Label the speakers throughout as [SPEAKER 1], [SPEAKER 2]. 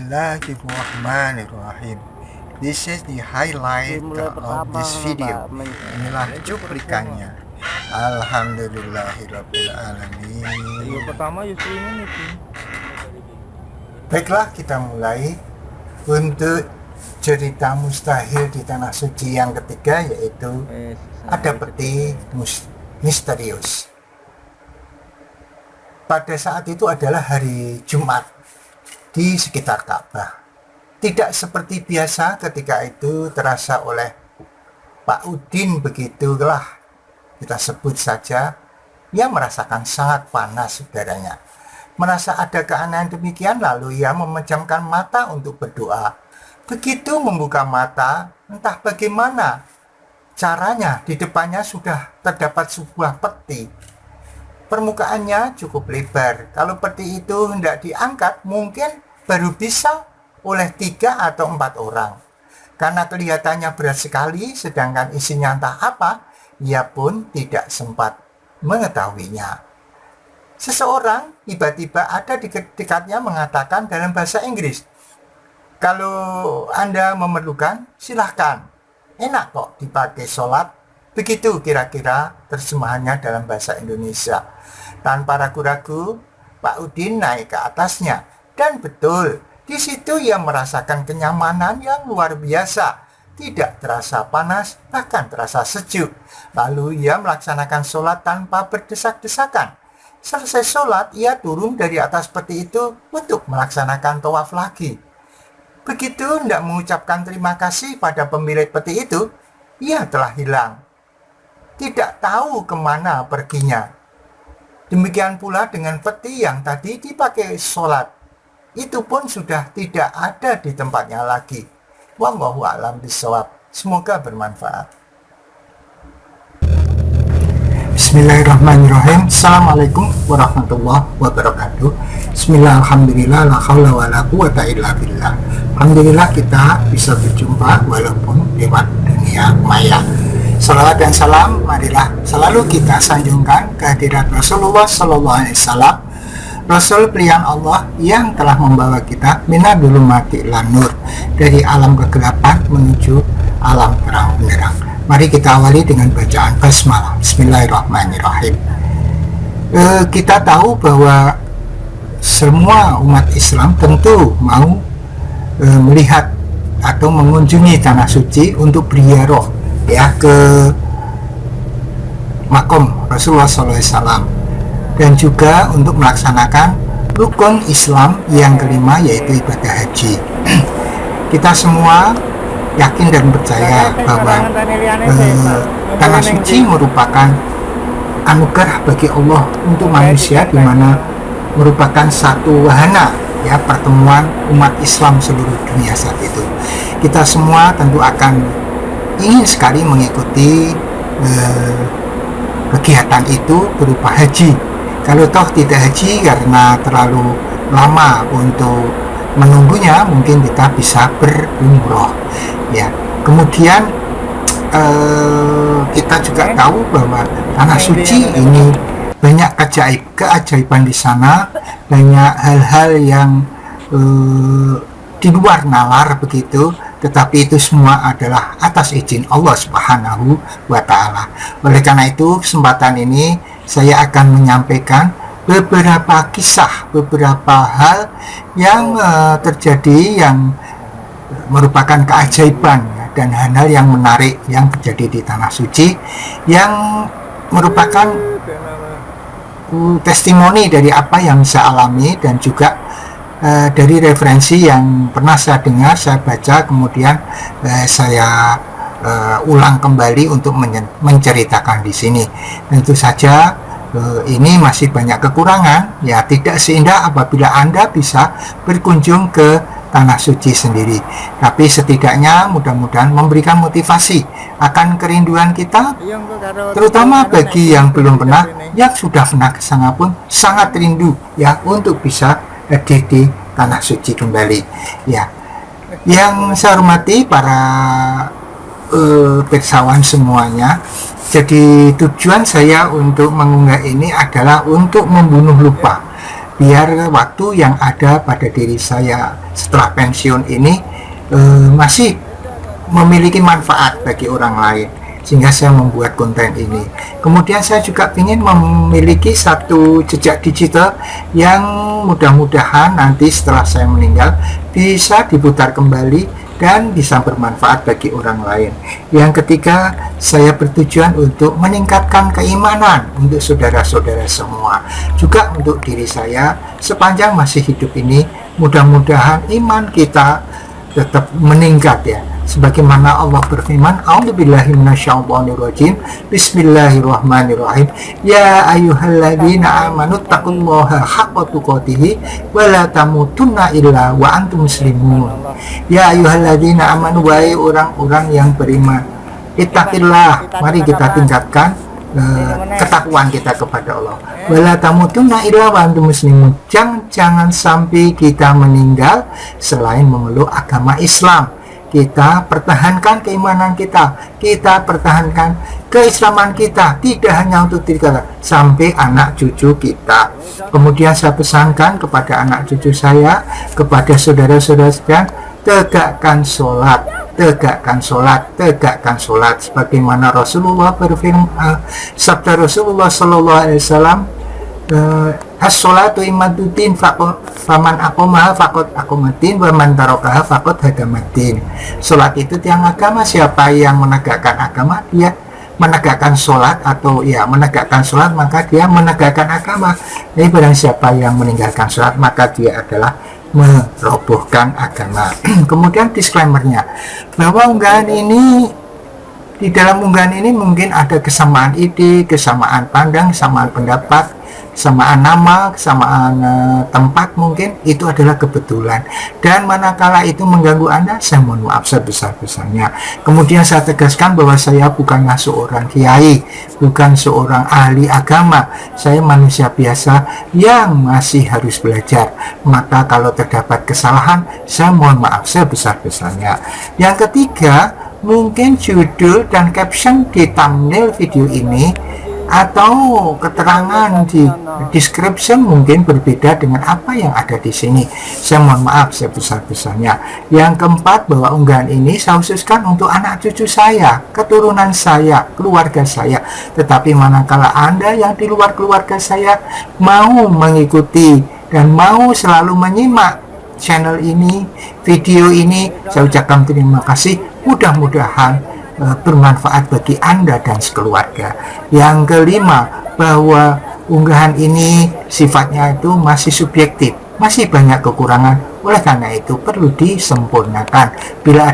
[SPEAKER 1] Bismillahirrahmanirrahim. This is the highlight of this video. Inilah cuplikannya. Alhamdulillahirrabbilalamin.
[SPEAKER 2] Pertama justru ini nih.
[SPEAKER 1] Baiklah, kita mulai untuk cerita mustahil di tanah suci yang ketiga, yaitu ada peti misterius. Pada saat itu adalah hari Jumat di sekitar Ka'bah. Tidak seperti biasa ketika itu terasa oleh Pak Udin, begitulah kita sebut saja, ia merasakan sangat panas udaranya. Merasa ada keanehan demikian, lalu ia memejamkan mata untuk berdoa. Begitu membuka mata, entah bagaimana caranya, di depannya sudah terdapat sebuah peti. Permukaannya cukup lebar. Kalau peti itu hendak diangkat, mungkin baru bisa oleh 3 atau 4 orang. Karena kelihatannya berat sekali, sedangkan isinya entah apa, ia pun tidak sempat mengetahuinya. Seseorang tiba-tiba ada di dekatnya mengatakan dalam bahasa Inggris, "Kalau Anda memerlukan, silahkan. Enak kok dipakai sholat." Begitu kira-kira terjemahannya dalam bahasa Indonesia. Tanpa ragu-ragu, Pak Udin naik ke atasnya. Dan betul, di situ ia merasakan kenyamanan yang luar biasa. Tidak terasa panas, bahkan terasa sejuk. Lalu ia melaksanakan sholat tanpa berdesak-desakan. Selesai sholat, ia turun dari atas peti itu untuk melaksanakan tawaf lagi. Begitu hendak mengucapkan terima kasih pada pemilik peti itu, ia telah hilang. Tidak tahu kemana perginya. Demikian pula dengan peti yang tadi dipakai sholat. Itu pun sudah tidak ada di tempatnya lagi. Wallahu a'lam bishawab. Semoga bermanfaat. Bismillahirrahmanirrahim. Assalamualaikum warahmatullahi wabarakatuh. Bismillah, alhamdulillah, la haula wa la quwata illa billah. Alhamdulillah kita bisa berjumpa walaupun lewat dunia maya. Salawat dan salam marilah selalu kita sanjungkan kehadirat Rasulullah Sallallahu Alaihi Wasallam, Rasul pilihan Allah yang telah membawa kita minadul mati ilan nur, dari alam kegelapan menuju alam terang benderang. Mari kita awali dengan bacaan basmalah. Bismillahirrahmanirrahim. Kita tahu bahwa semua umat Islam tentu mau melihat atau mengunjungi tanah suci untuk berziarah ya ke makom Rasulullah SAW, dan juga untuk melaksanakan rukun Islam yang kelima, yaitu ibadah haji. Kita semua yakin dan percaya bahwa tanah suci merupakan anugerah bagi Allah untuk manusia, di mana merupakan satu wahana ya pertemuan umat Islam seluruh dunia saat itu. Kita semua tentu akan ingin sekali mengikuti kegiatan itu berupa haji. Kalau toh tidak haji karena terlalu lama untuk menunggunya, mungkin kita bisa berumroh ya. Kemudian kita juga tahu bahwa tanah suci ini banyak keajaiban di sana, banyak hal-hal yang di luar nalar begitu, tetapi itu semua adalah atas izin Allah Subhanahu wa Ta'ala. Oleh karena itu, kesempatan ini saya akan menyampaikan beberapa kisah, beberapa hal yang terjadi yang merupakan keajaiban dan hal-hal yang menarik yang terjadi di tanah suci, yang merupakan testimoni dari apa yang saya alami, dan juga dari referensi yang pernah saya dengar, saya baca, kemudian saya ulang kembali untuk menceritakan di sini. Tentu saja ini masih banyak kekurangan, ya tidak seindah apabila Anda bisa berkunjung ke tanah suci sendiri. Tapi setidaknya mudah-mudahan memberikan motivasi akan kerinduan kita, terutama bagi yang belum pernah, yang sudah pernah ke sana pun sangat rindu ya untuk bisa hadir di tanah suci kembali ya. Yang saya hormati para pirsawan semuanya, jadi tujuan saya untuk mengunggah ini adalah untuk membunuh lupa biar waktu yang ada pada diri saya setelah pensiun ini masih memiliki manfaat bagi orang lain, sehingga saya membuat konten ini. Kemudian saya juga ingin memiliki satu jejak digital yang mudah-mudahan nanti setelah saya meninggal bisa diputar kembali dan bisa bermanfaat bagi orang lain. Yang ketiga, saya bertujuan untuk meningkatkan keimanan untuk saudara-saudara semua, juga untuk diri saya sepanjang masih hidup ini. Mudah-mudahan iman kita tetap meningkat ya, sebagaimana Allah berfirman, a'udzubillahi minasyaitonirrajim, bismillahirrahmanirrahim, ya ayyuhalladzina amanu taqullaha haqqa tuqatih wa la tamutunna illa wa antum muslimun. Ya ayyuhalladzina amanu, wahai orang-orang yang beriman, ittaqillah, mari kita tingkatkan ketakwaan kita kepada Allah. Wala tamutunna illa wa antum muslimun, jangan sampai kita meninggal selain memeluk agama Islam. Kita pertahankan keimanan kita pertahankan keislaman kita, tidak hanya untuk diri kita, sampai anak cucu kita. Kemudian saya pesankan kepada anak cucu saya, kepada saudara-saudara sekalian, tegakkan sholat, sebagaimana Rasulullah berfirman, sabda Rasulullah Sallallahu Alaihi Wasallam, as-sholatu imaduddin faman aqomaha faqad aqomaddin wa man tarakaha faqad hadamaddin. Sholat itu tiang agama, siapa yang menegakkan agama dia menegakkan sholat, atau ya menegakkan sholat maka dia menegakkan agama. Jadi barang siapa yang meninggalkan sholat maka dia adalah merobohkan agama. Kemudian disclaimernya, bahwa di dalam unggahan ini mungkin ada kesamaan ide, kesamaan pandang, kesamaan pendapat, kesamaan nama, kesamaan tempat, mungkin itu adalah kebetulan, dan manakala itu mengganggu Anda, saya mohon maaf sebesar-besarnya. Kemudian saya tegaskan bahwa saya bukanlah seorang kiai, bukan seorang ahli agama, saya manusia biasa yang masih harus belajar. Maka kalau terdapat kesalahan, saya mohon maaf sebesar-besarnya. Yang ketiga, mungkin judul dan caption di thumbnail video ini atau keterangan di description mungkin berbeda dengan apa yang ada di sini. Saya mohon maaf sebesar-besarnya. Yang keempat, bahwa unggahan ini saya khususkan untuk anak cucu saya, keturunan saya, keluarga saya. Tetapi manakala Anda yang di luar keluarga saya mau mengikuti dan mau selalu menyimak channel ini, video ini, saya ucapkan terima kasih. Mudah-mudahan bermanfaat bagi Anda dan sekeluarga. Yang kelima, bahwa unggahan ini sifatnya itu masih subjektif, masih banyak kekurangan. Oleh karena itu perlu disempurnakan. Bila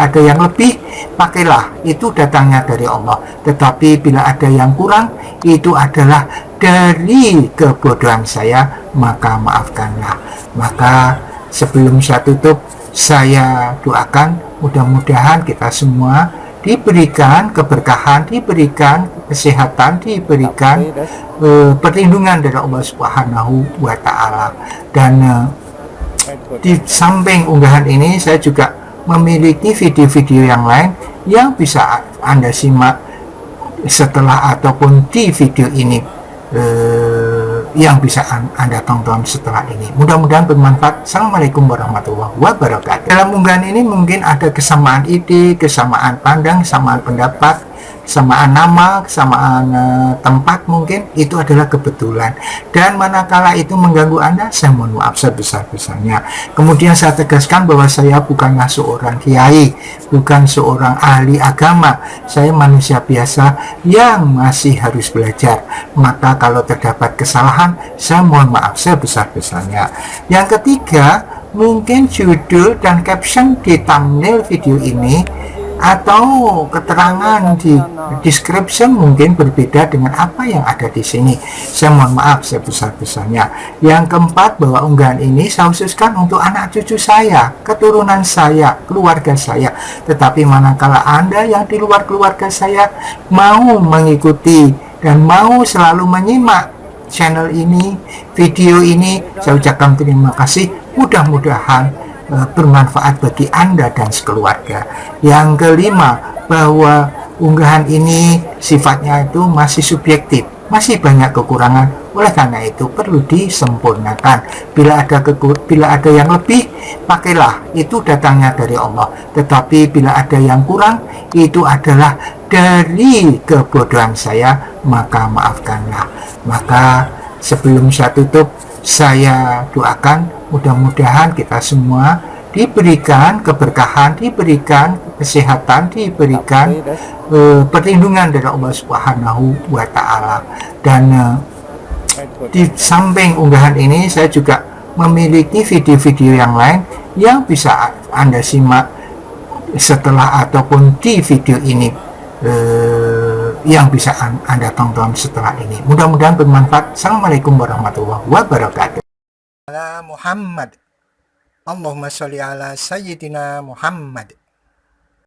[SPEAKER 1] ada yang lebih, pakailah, itu datangnya dari Allah. Tetapi bila ada yang kurang, itu adalah dari kebodohan saya, maka maafkanlah. Maka sebelum saya tutup, saya doakan mudah-mudahan kita semua diberikan keberkahan, diberikan kesehatan, diberikan perlindungan dari Allah Subhanahu wa Ta'ala. Dan di samping unggahan ini, saya juga memiliki video-video yang lain yang bisa Anda simak setelah ataupun di video ini, yang bisa Anda tonton setelah ini. Mudah-mudahan bermanfaat. Assalamualaikum warahmatullahi wabarakatuh. Dalam unggahan ini mungkin ada kesamaan ide, kesamaan pandang, kesamaan pendapat, kesamaan nama, kesamaan tempat, mungkin itu adalah kebetulan, dan manakala itu mengganggu Anda, saya mohon maaf sebesar-besarnya. Kemudian saya tegaskan bahwa saya bukanlah seorang kiai, bukan seorang ahli agama, saya manusia biasa yang masih harus belajar. Maka kalau terdapat kesalahan, saya mohon maaf sebesar-besarnya. Yang ketiga, mungkin judul dan caption di thumbnail video ini atau keterangan di description mungkin berbeda dengan apa yang ada di sini. Saya mohon maaf sebesar-besarnya. Yang keempat, bahwa unggahan ini saya khususkan untuk anak cucu saya, keturunan saya, keluarga saya. Tetapi manakala Anda yang di luar keluarga saya mau mengikuti dan mau selalu menyimak channel ini, video ini, saya ucapkan terima kasih. Mudah-mudahan bermanfaat bagi Anda dan sekeluarga. Yang kelima, bahwa unggahan ini sifatnya itu masih subjektif, masih banyak kekurangan. Oleh karena itu perlu disempurnakan. Bila ada yang lebih, pakailah, itu datangnya dari Allah. Tetapi bila ada yang kurang, itu adalah dari kebodohan saya, maka maafkanlah. Maka sebelum saya tutup, saya doakan mudah-mudahan kita semua diberikan keberkahan, diberikan kesehatan, diberikan perlindungan dari Allah Subhanahu wa Ta'ala. Dan di samping unggahan ini, saya juga memiliki video-video yang lain yang bisa Anda simak setelah ataupun di video ini, yang bisa Anda tonton setelah ini. Mudah-mudahan bermanfaat. Assalamualaikum warahmatullahi wabarakatuh. Muhammad Allahumma sholli ala Sayyidina Muhammad.